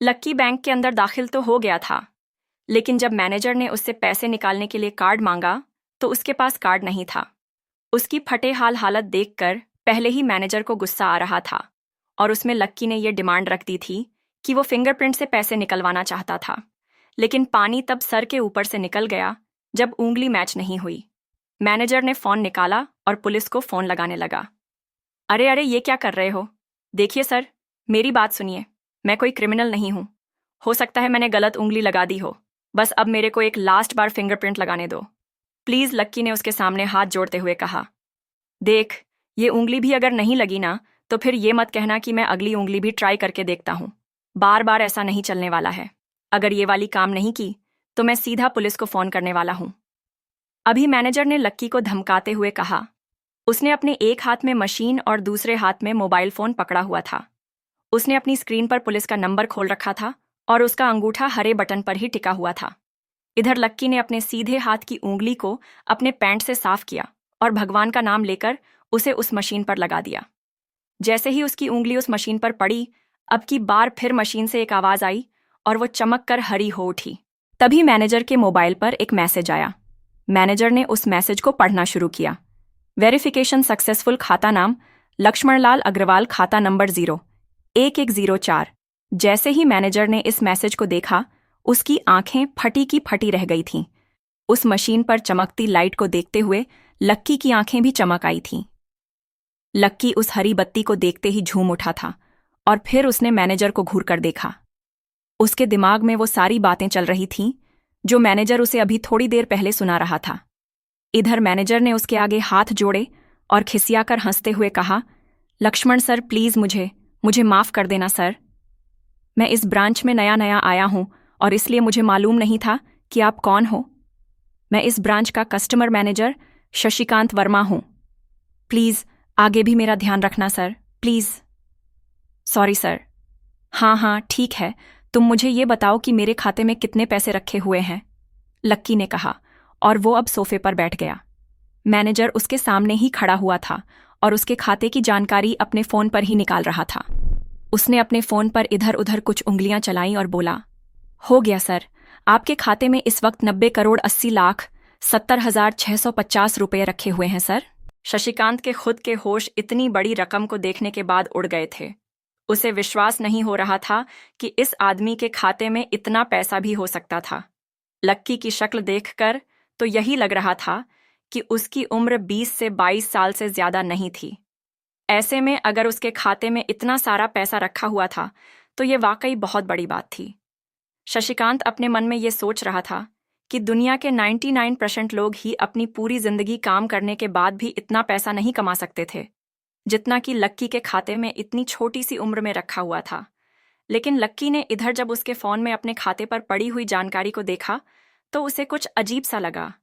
लक्की bank के अंदर दाखिल तो हो गया था, लेकिन जब मैनेजर ने उससे पैसे निकालने के लिए कार्ड मांगा तो उसके पास कार्ड नहीं था। उसकी फटे हालत देखकर पहले ही मैनेजर को गुस्सा आ रहा था और उसमें लक्की ने यह डिमांड रख दी थी कि वो फिंगरप्रिंट से पैसे निकलवाना चाहता था। लेकिन पानी तब सर के ऊपर से निकल गया जब उंगली मैच नहीं हुई। मैनेजर ने फोन निकाला और पुलिस को फोन लगाने लगा। अरे अरे, ये क्या कर रहे हो? देखिए सर, मेरी बात सुनिए। मैं कोई क्रिमिनल नहीं हूं। हो सकता है मैंने गलत उंगली लगा दी हो। बस अब मेरे को एक लास्ट बार फिंगरप्रिंट लगाने दो प्लीज, लक्की ने उसके सामने हाथ जोड़ते हुए कहा। देख, ये उंगली भी अगर नहीं लगी ना तो फिर ये मत कहना कि मैं अगली उंगली भी ट्राई करके देखता हूं। बार बार ऐसा नहीं चलने वाला है। अगर ये वाली काम नहीं की तो मैं सीधा पुलिस को फोन करने वाला हूं। अभी मैनेजर ने लक्की को धमकाते हुए कहा। उसने अपने एक हाथ में मशीन और दूसरे हाथ में मोबाइल फोन पकड़ा हुआ था। उसने अपनी स्क्रीन पर पुलिस का नंबर खोल रखा था और उसका अंगूठा हरे बटन पर ही टिका हुआ था। इधर लक्की ने अपने सीधे हाथ की उंगली को अपने पैंट से साफ किया और भगवान का नाम लेकर उसे उस मशीन पर लगा दिया। जैसे ही उसकी उंगली उस मशीन पर पड़ी, अब की बार फिर मशीन से एक आवाज आई और वो चमक कर हरी हो उठी। तभी मैनेजर के मोबाइल पर एक मैसेज आया। मैनेजर ने उस मैसेज को पढ़ना शुरू किया। वेरिफिकेशन सक्सेसफुल, खाता नाम लक्ष्मणलाल अग्रवाल, खाता नंबर 01104। जैसे ही मैनेजर ने इस मैसेज को देखा, उसकी आंखें फटी की फटी रह गई थीं। उस मशीन पर चमकती लाइट को देखते हुए लक्की की आंखें भी चमक आई थीं। लक्की उस हरी बत्ती को देखते ही झूम उठा था और फिर उसने मैनेजर को घूर कर देखा। उसके दिमाग में वो सारी बातें चल रही थीं जो मैनेजर उसे अभी थोड़ी देर पहले सुना रहा था। इधर मैनेजर ने उसके आगे हाथ जोड़े और खिसियाकर हंसते हुए कहा, लक्ष्मण सर, प्लीज मुझे माफ कर देना सर। मैं इस ब्रांच में नया नया आया हूं और इसलिए मुझे मालूम नहीं था कि आप कौन हो। मैं इस ब्रांच का कस्टमर मैनेजर शशिकांत वर्मा हूं। प्लीज आगे भी मेरा ध्यान रखना सर, प्लीज। Sorry sir. हाँ, ठीक है, तुम मुझे ये बताओ कि मेरे खाते में कितने पैसे रखे हुए हैं, लक्की ने कहा और वो अब सोफे पर बैठ गया। मैनेजर उसके सामने ही खड़ा हुआ था और उसके खाते की जानकारी अपने फोन पर ही निकाल रहा था। उसने अपने फोन पर इधर उधर कुछ उंगलियां चलाईं और बोला, हो गया सर, आपके खाते में इस वक्त 90,80,70,650 रुपये रखे हुए हैं सर। शशिकांत के खुद के होश इतनी बड़ी रकम को देखने के बाद उड़ गए थे। उसे विश्वास नहीं हो रहा था कि इस आदमी के खाते में इतना पैसा भी हो सकता था। लक्की की शक्ल देखकर तो यही लग रहा था कि उसकी उम्र 20 से 22 साल से ज्यादा नहीं थी। ऐसे में अगर उसके खाते में इतना सारा पैसा रखा हुआ था तो ये वाकई बहुत बड़ी बात थी। शशिकांत अपने मन में ये सोच रहा था कि दुनिया के 99% लोग ही अपनी पूरी जिंदगी काम करने के बाद भी इतना पैसा नहीं कमा सकते थे जितना कि लक्की के खाते में इतनी छोटी सी उम्र में रखा हुआ था। लेकिन लक्की ने इधर जब उसके फोन में अपने खाते पर पड़ी हुई जानकारी को देखा तो उसे कुछ अजीब सा लगा।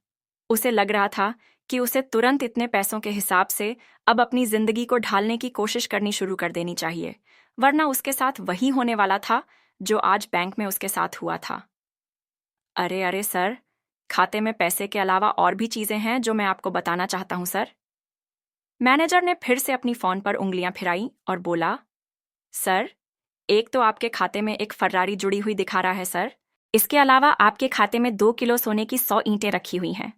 उसे लग रहा था कि उसे तुरंत इतने पैसों के हिसाब से अब अपनी जिंदगी को ढालने की कोशिश करनी शुरू कर देनी चाहिए, वरना उसके साथ वही होने वाला था जो आज बैंक में उसके साथ हुआ था। अरे अरे सर, खाते में पैसे के अलावा और भी चीजें हैं जो मैं आपको बताना चाहता हूं सर। मैनेजर ने फिर से अपनी फोन पर उंगलियां फिराई और बोला, सर, एक तो आपके खाते में एक फर्रारी जुड़ी हुई दिखा रहा है सर। इसके अलावा आपके खाते में 2 किलो सोने की 100 ईंटें रखी हुई हैं,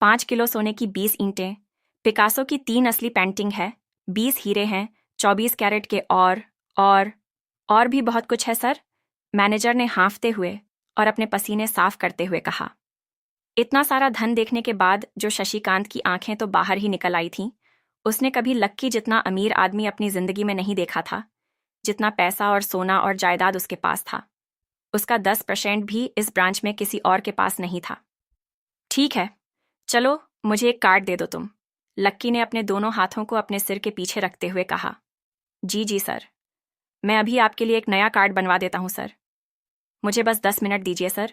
5 किलो सोने की 20 ईंटें, पिकासो की 3 असली पेंटिंग है, 20 हीरे हैं, 24 कैरेट के और भी बहुत कुछ है सर। मैनेजर ने हाँफते हुए और अपने पसीने साफ करते हुए कहा। इतना सारा धन देखने के बाद जो शशिकांत की आंखें तो बाहर ही निकल आई थीं। उसने कभी लक्की जितना अमीर आदमी अपनी जिंदगी में नहीं देखा था, जितना पैसा और सोना और जायदाद उसके पास था। उसका 10% भी इस ब्रांच में किसी और के पास नहीं था। ठीक है, चलो मुझे एक कार्ड दे दो तुम, लक्की ने अपने दोनों हाथों को अपने सिर के पीछे रखते हुए कहा। जी सर, मैं अभी आपके लिए एक नया कार्ड बनवा देता हूं सर। मुझे बस 10 मिनट दीजिए सर,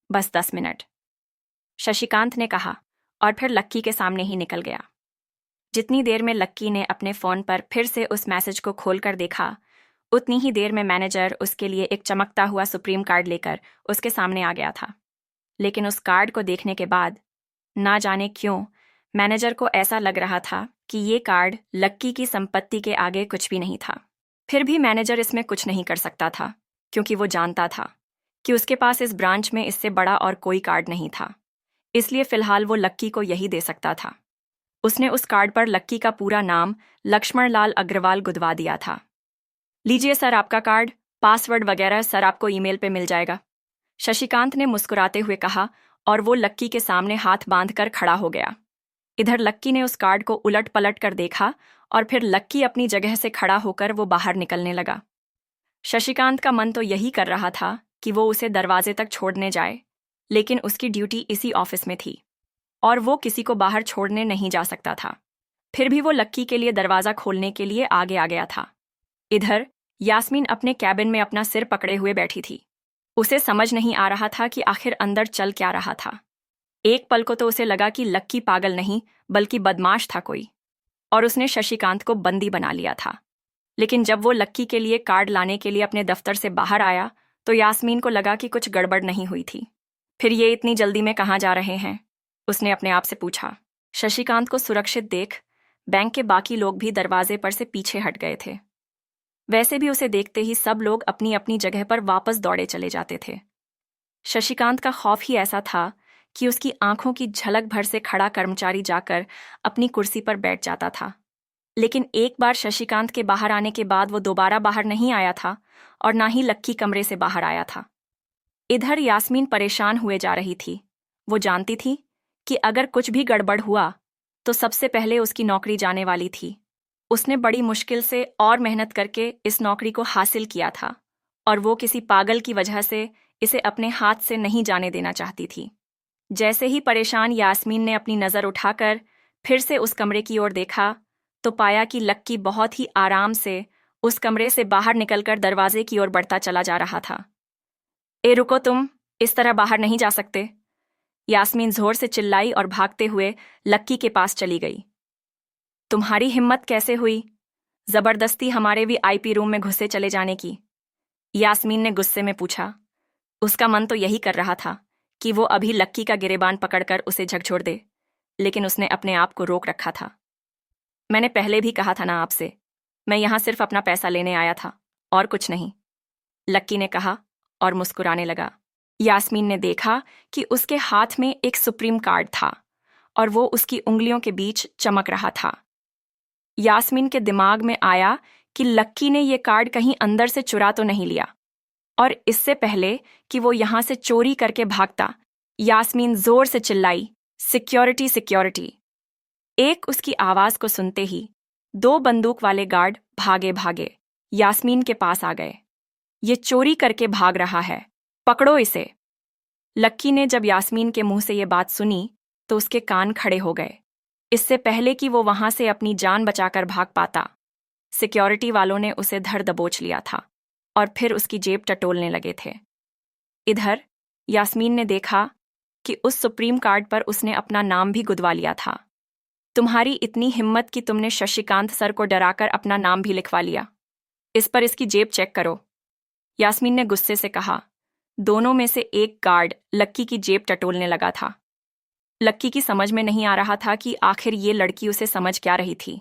बस 10 मिनट, शशिकांत ने कहा और फिर लक्की के सामने ही निकल गया। जितनी देर में लक्की ने अपने फोन पर फिर से उस मैसेज को खोलकर देखा, उतनी ही देर में मैनेजर उसके लिए एक चमकता हुआ सुप्रीम कार्ड लेकर उसके सामने आ गया था। लेकिन उस कार्ड को देखने के बाद ना जाने क्यों मैनेजर को ऐसा लग रहा था कि ये कार्ड लक्की की संपत्ति के आगे कुछ भी नहीं था। फिर भी मैनेजर इसमें कुछ नहीं कर सकता था क्योंकि वो जानता था कि उसके पास इस ब्रांच में इससे बड़ा और कोई कार्ड नहीं था। इसलिए फिलहाल वो लक्की को यही दे सकता था। उसने उस कार्ड पर लक्की का पूरा नाम लक्ष्मण लाल अग्रवाल गुदवा दिया था। लीजिए सर आपका कार्ड, पासवर्ड वगैरह सर आपको ईमेल पे मिल जाएगा, शशिकांत ने मुस्कुराते हुए कहा और वो लक्की के सामने हाथ बांधकर खड़ा हो गया। इधर लक्की ने उस कार्ड को उलट पलट कर देखा और फिर लक्की अपनी जगह से खड़ा होकर वो बाहर निकलने लगा। शशिकांत का मन तो यही कर रहा था कि वो उसे दरवाजे तक छोड़ने जाए, लेकिन उसकी ड्यूटी इसी ऑफिस में थी और वो किसी को बाहर छोड़ने नहीं जा सकता था। फिर भी वो लक्की के लिए दरवाज़ा खोलने के लिए आगे आ गया था। इधर यास्मीन अपने कैबिन में अपना सिर पकड़े हुए बैठी थी। उसे समझ नहीं आ रहा था कि आखिर अंदर चल क्या रहा था। एक पल को तो उसे लगा कि लक्की पागल नहीं बल्कि बदमाश था कोई, और उसने शशिकांत को बंदी बना लिया था। लेकिन जब वो लक्की के लिए कार्ड लाने के लिए अपने दफ्तर से बाहर आया तो यास्मीन को लगा कि कुछ गड़बड़ नहीं हुई थी। फिर ये इतनी जल्दी में कहाँ जा रहे हैं, उसने अपने आप से पूछा। शशिकांत को सुरक्षित देख बैंक के बाकी लोग भी दरवाजे पर से पीछे हट गए थे। वैसे भी उसे देखते ही सब लोग अपनी अपनी जगह पर वापस दौड़े चले जाते थे। शशिकांत का खौफ ही ऐसा था कि उसकी आंखों की झलक भर से खड़ा कर्मचारी जाकर अपनी कुर्सी पर बैठ जाता था। लेकिन एक बार शशिकांत के बाहर आने के बाद वो दोबारा बाहर नहीं आया था और ना ही लक्की कमरे से बाहर आया था। इधर यास्मीन परेशान हुए जा रही थी। वो जानती थी कि अगर कुछ भी गड़बड़ हुआ तो सबसे पहले उसकी नौकरी जाने वाली थी। उसने बड़ी मुश्किल से और मेहनत करके इस नौकरी को हासिल किया था और वो किसी पागल की वजह से इसे अपने हाथ से नहीं जाने देना चाहती थी। जैसे ही परेशान यास्मीन ने अपनी नज़र उठाकर फिर से उस कमरे की ओर देखा तो पाया कि लक्की बहुत ही आराम से उस कमरे से बाहर निकलकर दरवाजे की ओर बढ़ता चला जा रहा था। ए रुको, तुम इस तरह बाहर नहीं जा सकते, यास्मीन जोर से चिल्लाई और भागते हुए लक्की के पास चली गई। तुम्हारी हिम्मत कैसे हुई जबरदस्ती हमारे वीआईपी रूम में घुसे चले जाने की, यास्मीन ने गुस्से में पूछा। उसका मन तो यही कर रहा था कि वो अभी लक्की का गिरेबान पकड़कर उसे झकझोर दे, लेकिन उसने अपने आप को रोक रखा था। मैंने पहले भी कहा था ना आपसे, मैं यहां सिर्फ अपना पैसा लेने आया था और कुछ नहीं, लक्की ने कहा और मुस्कुराने लगा। यास्मीन ने देखा कि उसके हाथ में एक सुप्रीम कार्ड था और वो उसकी उंगलियों के बीच चमक रहा था। यास्मीन के दिमाग में आया कि लक्की ने ये कार्ड कहीं अंदर से चुरा तो नहीं लिया, और इससे पहले कि वो यहां से चोरी करके भागता, यास्मीन जोर से चिल्लाई, सिक्योरिटी सिक्योरिटी। एक उसकी आवाज को सुनते ही 2 बंदूक वाले गार्ड भागे भागे यास्मीन के पास आ गए। ये चोरी करके भाग रहा है, पकड़ो इसे। लक्की ने जब यास्मीन के मुंह से ये बात सुनी तो उसके कान खड़े हो गए। इससे पहले कि वो वहां से अपनी जान बचाकर भाग पाता, सिक्योरिटी वालों ने उसे धर दबोच लिया था और फिर उसकी जेब टटोलने लगे थे। इधर यास्मीन ने देखा कि उस सुप्रीम कार्ड पर उसने अपना नाम भी गुदवा लिया था। तुम्हारी इतनी हिम्मत कि तुमने शशिकांत सर को डराकर अपना नाम भी लिखवा लिया। इस पर इसकी जेब चेक करो, यास्मीन ने गुस्से से कहा। दोनों में से एक गार्ड लक्की की जेब टटोलने लगा था। लक्की की समझ में नहीं आ रहा था कि आखिर ये लड़की उसे समझ क्या रही थी।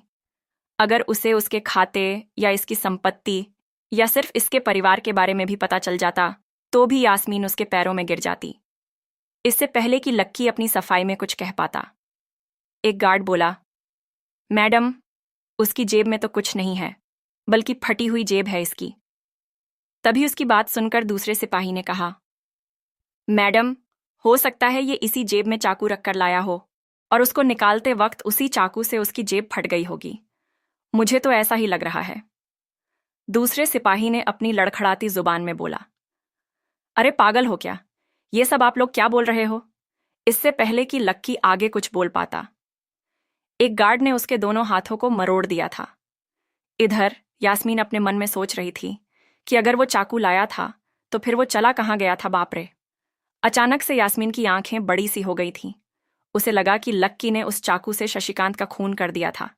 अगर उसे उसके खाते या इसकी संपत्ति या सिर्फ इसके परिवार के बारे में भी पता चल जाता तो भी यास्मीन उसके पैरों में गिर जाती, इससे पहले कि लक्की अपनी सफाई में कुछ कह पाता। एक गार्ड बोला, मैडम, उसकी जेब में तो कुछ नहीं है, बल्कि फटी हुई जेब है इसकी। तभी उसकी बात सुनकर दूसरे सिपाही ने कहा, मैडम, हो सकता है ये इसी जेब में चाकू रखकर लाया हो और उसको निकालते वक्त उसी चाकू से उसकी जेब फट गई होगी। मुझे तो ऐसा ही लग रहा है। दूसरे सिपाही ने अपनी लड़खड़ाती जुबान में बोला, अरे पागल हो क्या, ये सब आप लोग क्या बोल रहे हो? इससे पहले कि लक्की आगे कुछ बोल पाता, एक गार्ड ने उसके दोनों हाथों को मरोड़ दिया था। इधर यास्मीन अपने मन में सोच रही थी कि अगर वो चाकू लाया था तो फिर वो चला कहाँ गया था, बाप रे। अचानक से यास्मीन की आंखें बड़ी सी हो गई थीं। उसे लगा कि लक्की ने उस चाकू से शशिकांत का खून कर दिया था।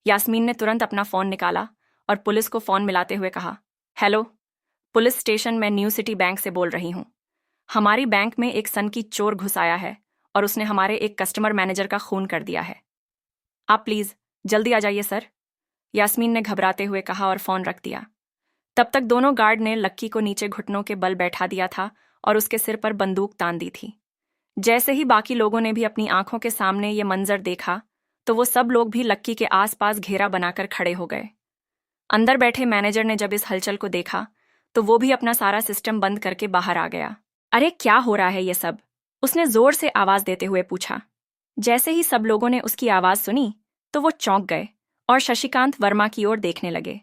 यास्मीन ने तुरंत अपना फ़ोन निकाला और पुलिस को फ़ोन मिलाते हुए कहा, हेलो पुलिस स्टेशन, मैं न्यू सिटी बैंक से बोल रही हूँ। हमारी बैंक में एक सनकी चोर घुस आया है और उसने हमारे एक कस्टमर मैनेजर का खून कर दिया है। आप प्लीज़ जल्दी आ जाइए सर, यास्मीन ने घबराते हुए कहा और फ़ोन रख दिया। तब तक दोनों गार्ड ने लक्की को नीचे घुटनों के बल बैठा दिया था और उसके सिर पर बंदूक तान दी थी। जैसे ही बाकी लोगों ने भी अपनी आंखों के सामने ये मंजर देखा तो वो सब लोग भी लक्की के आसपास घेरा बनाकर खड़े हो गए। अंदर बैठे मैनेजर ने जब इस हलचल को देखा तो वो भी अपना सारा सिस्टम बंद करके बाहर आ गया। अरे क्या हो रहा है ये सब? उसने जोर से आवाज देते हुए पूछा। जैसे ही सब लोगों ने उसकी आवाज सुनी तो वो चौंक गए और शशिकांत वर्मा की ओर देखने लगे।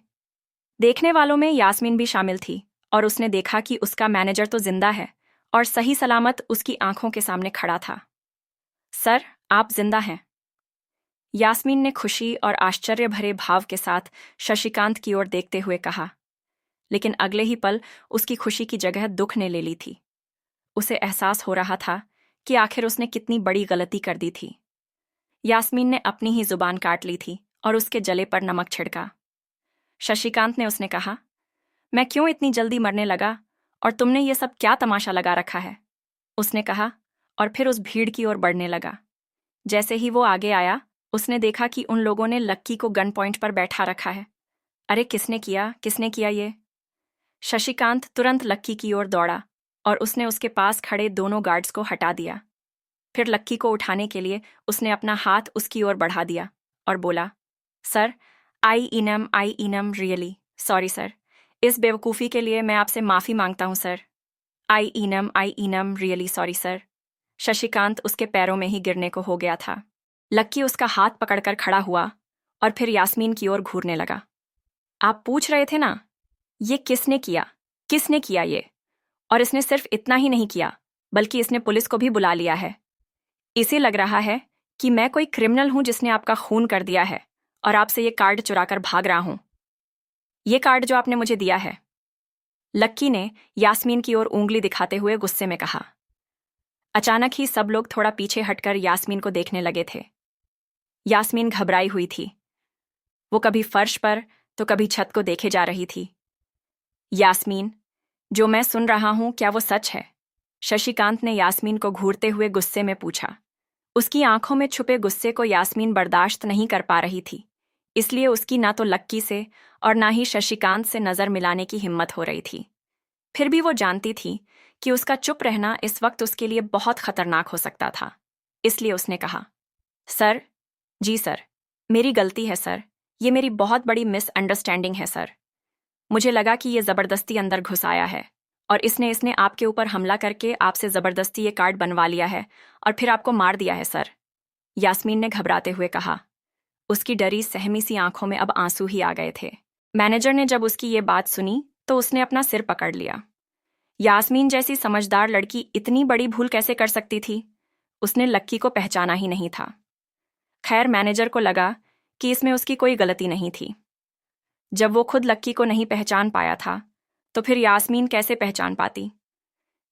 देखने वालों में यास्मीन भी शामिल थी और उसने देखा कि उसका मैनेजर तो जिंदा है और सही सलामत उसकी आंखों के सामने खड़ा था। सर, आप जिंदा हैं। यास्मीन ने खुशी और आश्चर्य भरे भाव के साथ शशिकांत की ओर देखते हुए कहा, लेकिन अगले ही पल उसकी खुशी की जगह दुख ने ले ली थी। उसे एहसास हो रहा था कि आखिर उसने कितनी बड़ी गलती कर दी थी। यास्मीन ने अपनी ही जुबान काट ली थी और उसके जले पर नमक छिड़का। शशिकांत ने उसने कहा, मैं क्यों इतनी जल्दी मरने लगा और तुमने ये सब क्या तमाशा लगा रखा है? उसने कहा और फिर उस भीड़ की ओर बढ़ने लगा। जैसे ही वो आगे आया उसने देखा कि उन लोगों ने लक्की को गन पॉइंट पर बैठा रखा है। अरे किसने किया ये? शशिकांत तुरंत लक्की की ओर दौड़ा और उसने उसके पास खड़े दोनों गार्ड्स को हटा दिया। फिर लक्की को उठाने के लिए उसने अपना हाथ उसकी ओर बढ़ा दिया और बोला, sir, I am really sorry sir. इस बेवकूफ़ी के लिए मैं आपसे माफ़ी मांगता हूँ sir. I am really sorry sir. Shashikant उसके पैरों में ही गिरने को हो गया था। लक्की उसका हाथ पकड़कर खड़ा हुआ और फिर यास्मीन की ओर घूरने लगा। आप पूछ रहे थे ना, ये किसने किया ये? और इसने सिर्फ इतना ही नहीं किया बल्कि इसने पुलिस को भी बुला लिया है। इसे लग रहा है कि मैं कोई क्रिमिनल हूं जिसने आपका खून कर दिया है और आपसे ये कार्ड चुराकर भाग रहा हूं। ये कार्ड जो आपने मुझे दिया है। लक्की ने यास्मीन की ओर उंगली दिखाते हुए गुस्से में कहा। अचानक ही सब लोग थोड़ा पीछे हटकर यास्मीन को देखने लगे थे। यास्मीन घबराई हुई थी। वो कभी फर्श पर तो कभी छत को देखे जा रही थी। यास्मीन, जो मैं सुन रहा हूं क्या वो सच है? शशिकांत ने यास्मीन को घूरते हुए गुस्से में पूछा। उसकी आंखों में छुपे गुस्से को यास्मीन बर्दाश्त नहीं कर पा रही थी, इसलिए उसकी ना तो लक्की से और ना ही शशिकांत से नजर मिलाने की हिम्मत हो रही थी। फिर भी वो जानती थी कि उसका चुप रहना इस वक्त उसके लिए बहुत खतरनाक हो सकता था, इसलिए उसने कहा, सर, जी सर, मेरी गलती है सर, ये मेरी बहुत बड़ी मिसअंडरस्टैंडिंग है सर। मुझे लगा कि ये ज़बरदस्ती अंदर घुस आया है और इसने आपके ऊपर हमला करके आपसे ज़बरदस्ती ये कार्ड बनवा लिया है और फिर आपको मार दिया है सर। यास्मीन ने घबराते हुए कहा। उसकी डरी सहमी सी आंखों में अब आंसू ही आ गए थे। मैनेजर ने जब उसकी ये बात सुनी तो उसने अपना सिर पकड़ लिया। यास्मीन जैसी समझदार लड़की इतनी बड़ी भूल कैसे कर सकती थी? उसने लक्की को पहचाना ही नहीं था। खैर, मैनेजर को लगा कि इसमें उसकी कोई गलती नहीं थी। जब वो खुद लक्की को नहीं पहचान पाया था तो फिर यास्मीन कैसे पहचान पाती?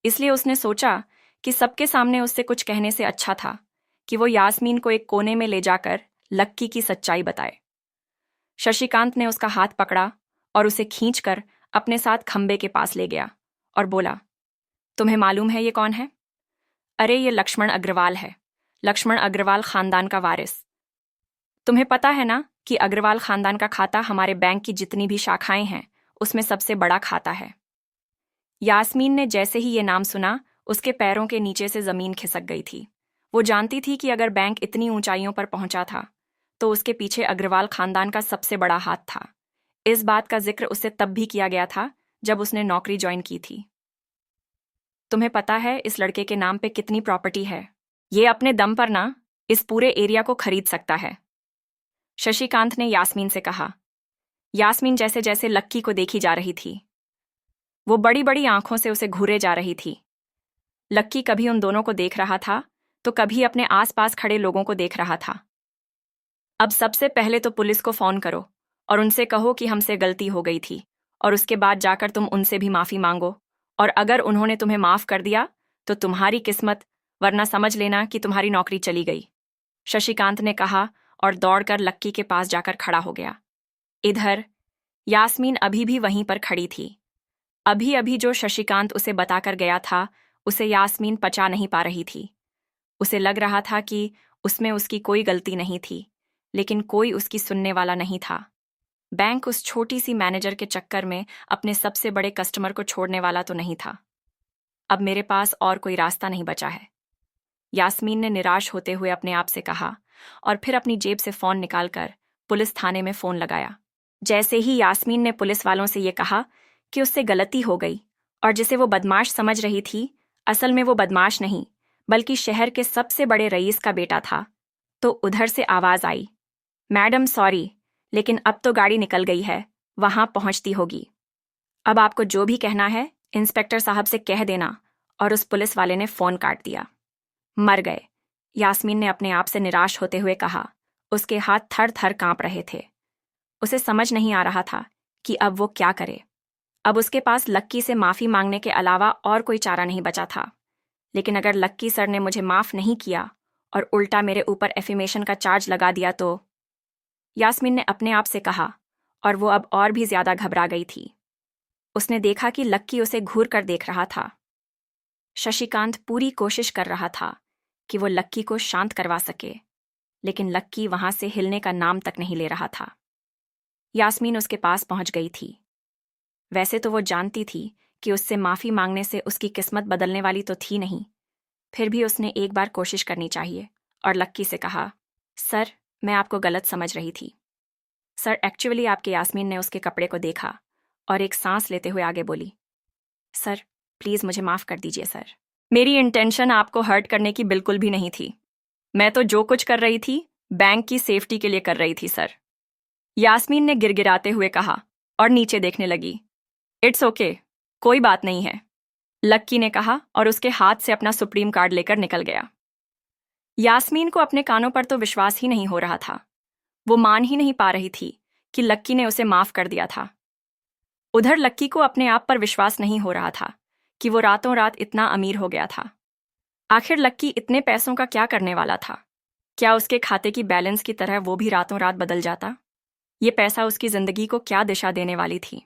इसलिए उसने सोचा कि सबके सामने उससे कुछ कहने से अच्छा था कि वो यास्मीन को एक कोने में ले जाकर लक्की की सच्चाई बताए। शशिकांत ने उसका हाथ पकड़ा और उसे खींचकर अपने साथ खंबे के पास ले गया और बोला, तुम्हें मालूम है ये कौन है? अरे ये लक्ष्मण अग्रवाल है, लक्ष्मण अग्रवाल खानदान का वारिस। तुम्हें पता है ना कि अग्रवाल खानदान का खाता हमारे बैंक की जितनी भी शाखाएं हैं उसमें सबसे बड़ा खाता है। यास्मीन ने जैसे ही ये नाम सुना उसके पैरों के नीचे से जमीन खिसक गई थी। वो जानती थी कि अगर बैंक इतनी ऊंचाइयों पर पहुंचा था तो उसके पीछे अग्रवाल खानदान का सबसे बड़ा हाथ था। इस बात का जिक्र उससे तब भी किया गया था जब उसने नौकरी ज्वाइन की थी। तुम्हें पता है इस लड़के के नाम पे कितनी प्रॉपर्टी है? ये अपने दम पर ना इस पूरे एरिया को खरीद सकता है। शशिकांत ने यास्मीन से कहा। यास्मीन जैसे जैसे लक्की को देखी जा रही थी वो बड़ी बड़ी आंखों से उसे घूरे जा रही थी। लक्की कभी उन दोनों को देख रहा था तो कभी अपने आसपास खड़े लोगों को देख रहा था। अब सबसे पहले तो पुलिस को फोन करो और उनसे कहो कि हमसे गलती हो गई थी और उसके बाद जाकर तुम उनसे भी माफी मांगो और अगर उन्होंने तुम्हें माफ कर दिया तो तुम्हारी किस्मत, वरना समझ लेना कि तुम्हारी नौकरी चली गई। शशिकांत ने कहा और दौड़कर लक्की के पास जाकर खड़ा हो गया। इधर यास्मीन अभी भी वहीं पर खड़ी थी। अभी अभी जो शशिकांत उसे बताकर गया था उसे यास्मीन पचा नहीं पा रही थी। उसे लग रहा था कि उसमें उसकी कोई गलती नहीं थी, लेकिन कोई उसकी सुनने वाला नहीं था। बैंक उस छोटी सी मैनेजर के चक्कर में अपने सबसे बड़े कस्टमर को छोड़ने वाला तो नहीं था। अब मेरे पास और कोई रास्ता नहीं बचा है, यास्मीन ने निराश होते हुए अपने आप से कहा और फिर अपनी जेब से फ़ोन निकालकर पुलिस थाने में फ़ोन लगाया। जैसे ही यास्मीन ने पुलिस वालों से ये कहा कि उससे गलती हो गई और जिसे वो बदमाश समझ रही थी, असल में वो बदमाश नहीं बल्कि शहर के सबसे बड़े रईस का बेटा था, तो उधर से आवाज़ आई, मैडम सॉरी, लेकिन अब तो गाड़ी निकल गई है, वहां पहुंचती होगी। अब आपको जो भी कहना है इंस्पेक्टर साहब से कह देना। और उस पुलिस वाले ने फ़ोन काट दिया। मर गए, यास्मीन ने अपने आप से निराश होते हुए कहा। उसके हाथ थर थर कांप रहे थे। उसे समझ नहीं आ रहा था कि अब वो क्या करे। अब उसके पास लक्की से माफ़ी मांगने के अलावा और कोई चारा नहीं बचा था। लेकिन अगर लक्की सर ने मुझे माफ़ नहीं किया और उल्टा मेरे ऊपर एफिमेशन का चार्ज लगा दिया तो, यास्मीन ने अपने आप से कहा, और वो अब और भी ज्यादा घबरा गई थी। उसने देखा कि लक्की उसे घूर कर देख रहा था। शशिकांत पूरी कोशिश कर रहा था कि वो लक्की को शांत करवा सके, लेकिन लक्की वहां से हिलने का नाम तक नहीं ले रहा था। यास्मीन उसके पास पहुंच गई थी। वैसे तो वो जानती थी कि उससे माफ़ी मांगने से उसकी किस्मत बदलने वाली तो थी नहीं, फिर भी उसने एक बार कोशिश करनी चाहिए और लक्की से कहा, सर, मैं आपको गलत समझ रही थी। सर, एक्चुअली आपके यास्मीन ने उसके कपड़े को देखा और एक सांस लेते हुए आगे बोली, सर प्लीज़ मुझे माफ़ कर दीजिए सर। मेरी इंटेंशन आपको हर्ट करने की बिल्कुल भी नहीं थी। मैं तो जो कुछ कर रही थी बैंक की सेफ्टी के लिए कर रही थी सर। यास्मीन ने गिड़गिड़ाते हुए कहा और नीचे देखने लगी। इट्स ओके, कोई बात नहीं है, लक्की ने कहा और उसके हाथ से अपना सुप्रीम कार्ड लेकर निकल गया। यास्मीन को अपने कानों पर तो विश्वास ही नहीं हो रहा था। वो मान ही नहीं पा रही थी कि लक्की ने उसे माफ कर दिया था। उधर लक्की को अपने आप पर विश्वास नहीं हो रहा था कि वो रातों रात इतना अमीर हो गया था। आखिर लक्की इतने पैसों का क्या करने वाला था? क्या उसके खाते की बैलेंस की तरह वो भी रातों रात बदल जाता? ये पैसा उसकी जिंदगी को क्या दिशा देने वाली थी?